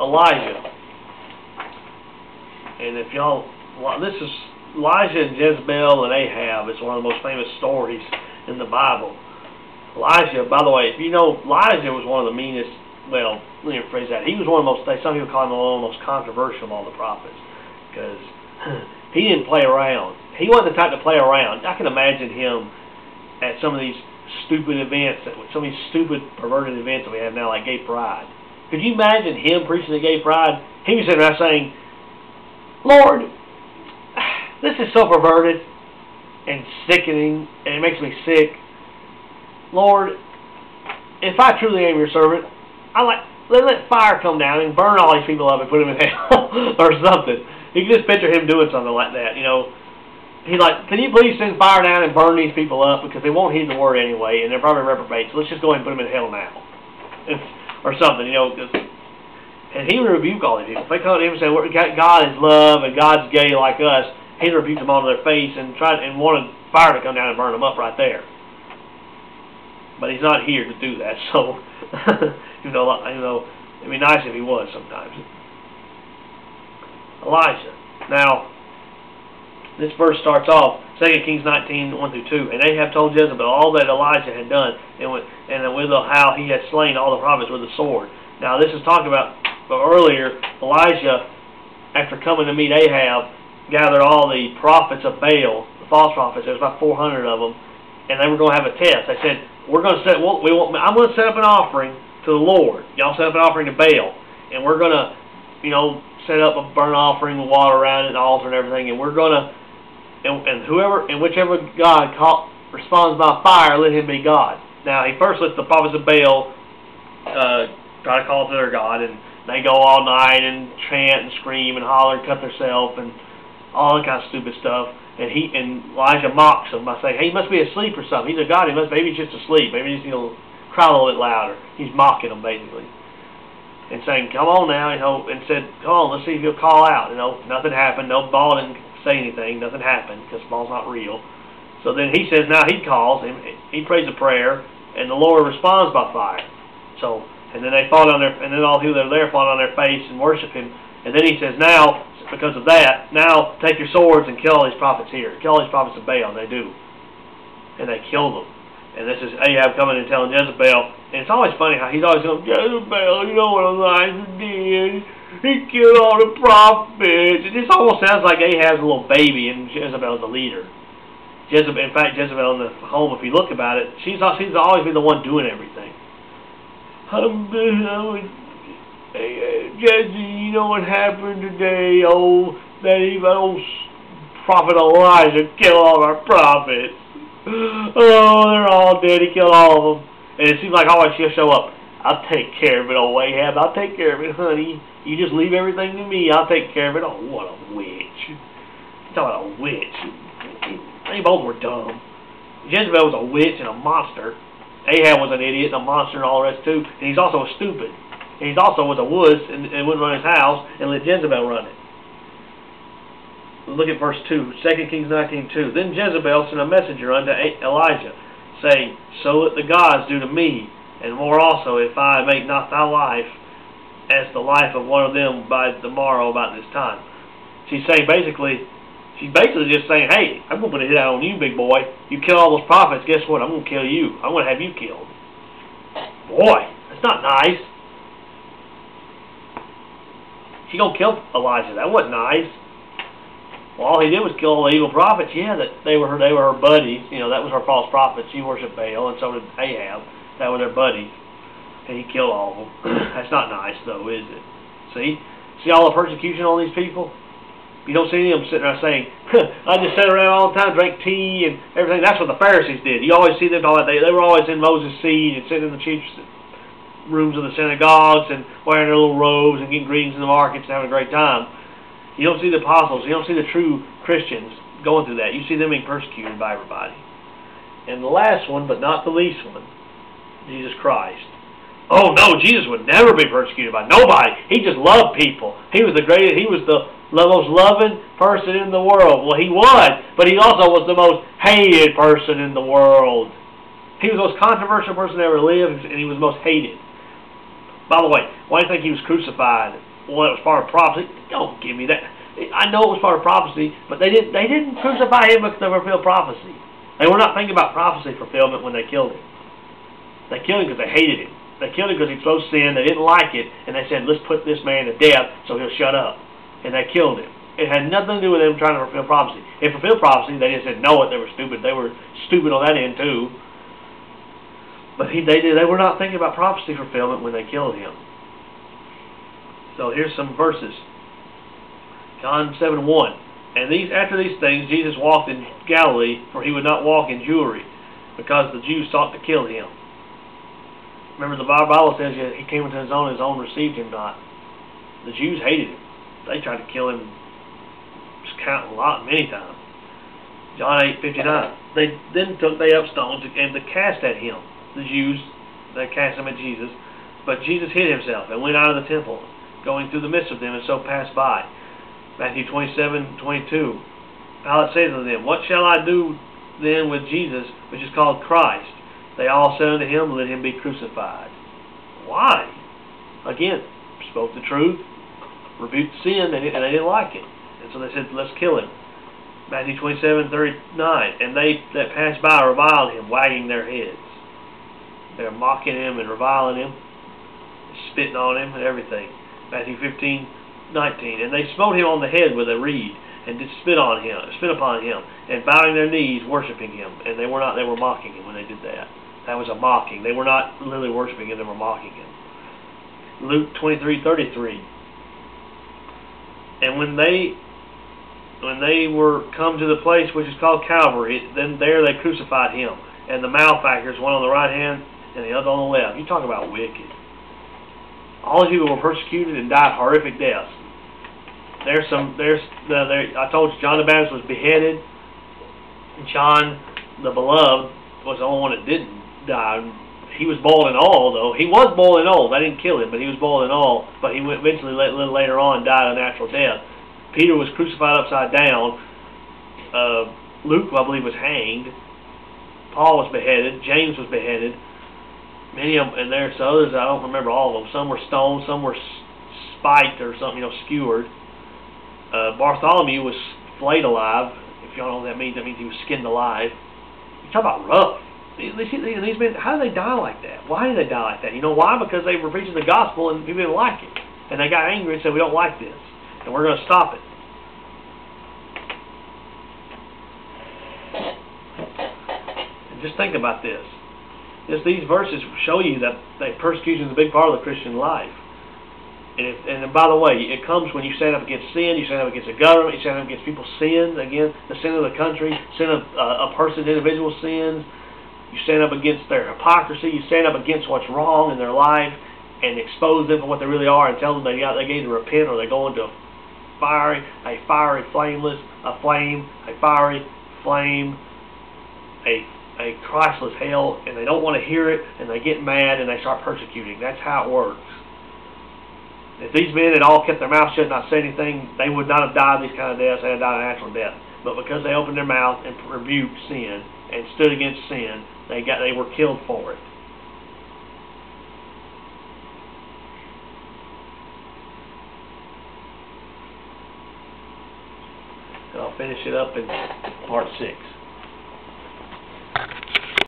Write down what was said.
Elijah. And if y'all, this is Elijah and Jezebel and Ahab. It's one of the most famous stories in the Bible. Elijah, by the way, if you know, Elijah was one of the meanest, well, let me rephrase that. He was one of the most, some people call him one of the most controversial of all the prophets, because he didn't play around. He wasn't the type to play around. I can imagine him at some of these stupid events, some of these stupid perverted events that we have now, like gay pride. Could you imagine him preaching the gay pride? He was sitting there saying, Lord, this is so perverted and sickening, and it makes me sick. Lord, if I truly am your servant, let fire come down and burn all these people up and put them in hell or something. You can just picture him doing something like that, you know. He's like, can you please send fire down and burn these people up, because they won't heed the word anyway, and they're probably reprobates, so let's just go ahead and put them in hell now. Or something, you know. And he would rebuke all these people. If they come to him and say, God is love and God's gay like us, he'd rebuke them all to their face and wanted fire to come down and burn them up right there. But he's not here to do that, so you know, it'd be nice if he was sometimes. Elijah. Now, this verse starts off, 2 Kings 19, 1-2. And Ahab told Jezebel all that Elijah had done, and with how he had slain all the prophets with the sword. Now, this is talking about earlier. Elijah, after coming to meet Ahab, gathered all the prophets of Baal, the false prophets. There was about 400 of them, and they were going to have a test. They said, I'm going to set up an offering to the Lord. Y'all set up an offering to Baal, and we're going to, you know, set up a burnt offering with water around it, an altar and everything, and we're going to, and whichever God responds by fire, let him be God. Now, he first lets the prophets of Baal try to call to their God, and they go all night and chant and scream and holler and cut themselves and all that kind of stupid stuff. And Elijah mocks them by saying, hey, he must be asleep or something. He's a God. Maybe he's just asleep. Maybe he's going to cry a little bit louder. He's mocking them, basically. And saying, come on now, you know, and said, come on, let's see if he'll call out. You know, nothing happened. No, Baal didn't say anything. Nothing happened, because Baal's not real. So then he says, now he calls him. He prays a prayer, and the Lord responds by fire. So, and then they fall on and then all who are there fall on their face and worship him. And then he says, now, because of that, now take your swords and kill all these prophets here. Kill all these prophets of Baal. And they do. And they kill them. And this is Ahab coming and telling Jezebel. And it's always funny how he's always going, Jezebel, you know what Elijah did? He killed all the prophets. It just almost sounds like Ahab's a little baby and Jezebel's the leader. In fact, Jezebel in the home, if you look about it, she's always been the one doing everything. Jesse, you know what happened today? Oh, that evil prophet Elijah killed all of our prophets. Oh, they're all dead. He killed all of them. And it seems like always she'll show up. I'll take care of it, old Ahab. I'll take care of it, honey. You just leave everything to me. I'll take care of it. Oh, what a witch. You're talking about a witch. They both were dumb. Jezebel was a witch and a monster. Ahab was an idiot and a monster and all the rest too. And he's also stupid. And he's also was a wuss and wouldn't run his house and let Jezebel run it. Look at verse 2, 2 Kings 19:2. Then Jezebel sent a messenger unto Elijah, saying, so let the gods do to me, and more also, if I make not thy life as the life of one of them by tomorrow about this time. She's basically just saying, hey, I'm going to put a hit out on you, big boy. You kill all those prophets, guess what? I'm going to kill you. I'm going to have you killed. Boy, that's not nice. She's going to kill Elijah. That wasn't nice. Well, all he did was kill all the evil prophets. Yeah, they were her buddies. You know, that was her false prophet. She worshipped Baal, and so did Ahab. That were their buddies. And he killed all of them. That's not nice, though, is it? See all the persecution on these people? You don't see any of them sitting there saying, I just sat around all the time, drank tea and everything. That's what the Pharisees did. You always see them talking about they were always in Moses' seat and sitting in the chief rooms of the synagogues and wearing their little robes and getting greetings in the markets and having a great time. You don't see the apostles. You don't see the true Christians going through that. You see them being persecuted by everybody. And the last one, but not the least one, Jesus Christ. Oh no, Jesus would never be persecuted by nobody. He just loved people. He was the greatest. He was the most loving person in the world. Well, he was, but he also was the most hated person in the world. He was the most controversial person that ever lived, and he was most hated. By the way, why do you think he was crucified well, it was part of prophecy. Don't give me that. I know it was part of prophecy, but they didn't crucify him because they fulfilled prophecy. They were not thinking about prophecy fulfillment when they killed him. They killed him because they hated him. They killed him because he exposed sin. They didn't like it, and they said, let's put this man to death so he'll shut up. And they killed him. It had nothing to do with them trying to fulfill prophecy. If fulfilled prophecy, they just didn't know it. They were stupid. They were stupid on that end too. But they were not thinking about prophecy fulfillment when they killed him. So here's some verses. John 7:1. And after these things, Jesus walked in Galilee, for he would not walk in Jewry, because the Jews sought to kill him. Remember, the Bible says he came into his own received him not. The Jews hated him. They tried to kill him many times. John 8:59. They up stones and to cast at him. The Jews, they cast him at Jesus. But Jesus hid himself and went out of the temple, going through the midst of them, and so passed by. Matthew 27:22. Pilate said to them, what shall I do then with Jesus, which is called Christ? They all said unto him, let him be crucified. Why? Again, spoke the truth, rebuked sin, and they didn't like it. And so they said, let's kill him. Matthew 27:39. And they that passed by reviled him, wagging their heads. They're mocking him and reviling him, spitting on him and everything. Matthew 15:19. And they smote him on the head with a reed, and did spit upon him, and bowing their knees, worshiping him. And they were mocking him when they did that. That was a mocking. They were not literally worshiping him, they were mocking him. Luke 23:33. And when they were come to the place which is called Calvary, then there they crucified him, and the malefactors, one on the right hand and the other on the left. You talk about wicked. All these people were persecuted and died horrific deaths. I told you John the Baptist was beheaded. John the Beloved was the only one that didn't die. He was boiled in oil, though. He was boiled in oil. They didn't kill him, but he was boiled in oil. But he eventually, a little later on, died a natural death. Peter was crucified upside down. Luke, I believe, was hanged. Paul was beheaded. James was beheaded. Many of them, and there's others, I don't remember all of them. Some were stoned, some were spiked or something, skewered. Bartholomew was flayed alive. If y'all know what that means he was skinned alive. You talk about rough. These men, how do they die like that? Why do they die like that? You know why? Because they were preaching the gospel and people didn't like it. And they got angry and said, we don't like this. And we're going to stop it. And just think about this. These verses show you that persecution is a big part of the Christian life. And by the way, it comes when you stand up against sin, you stand up against the government, you stand up against people's sins, again, the sin of the country, sin of a person's individual sins. You stand up against their hypocrisy, you stand up against what's wrong in their life and expose them for what they really are and tell them they need to repent, or they go into a fiery flame, a Christless hell, and they don't want to hear it, and they get mad and they start persecuting. That's how it works. If these men had all kept their mouths shut and not said anything, they would not have died these kind of deaths. They would have died a natural death. But because they opened their mouth and rebuked sin and stood against sin, they were killed for it. And I'll finish it up in part 6.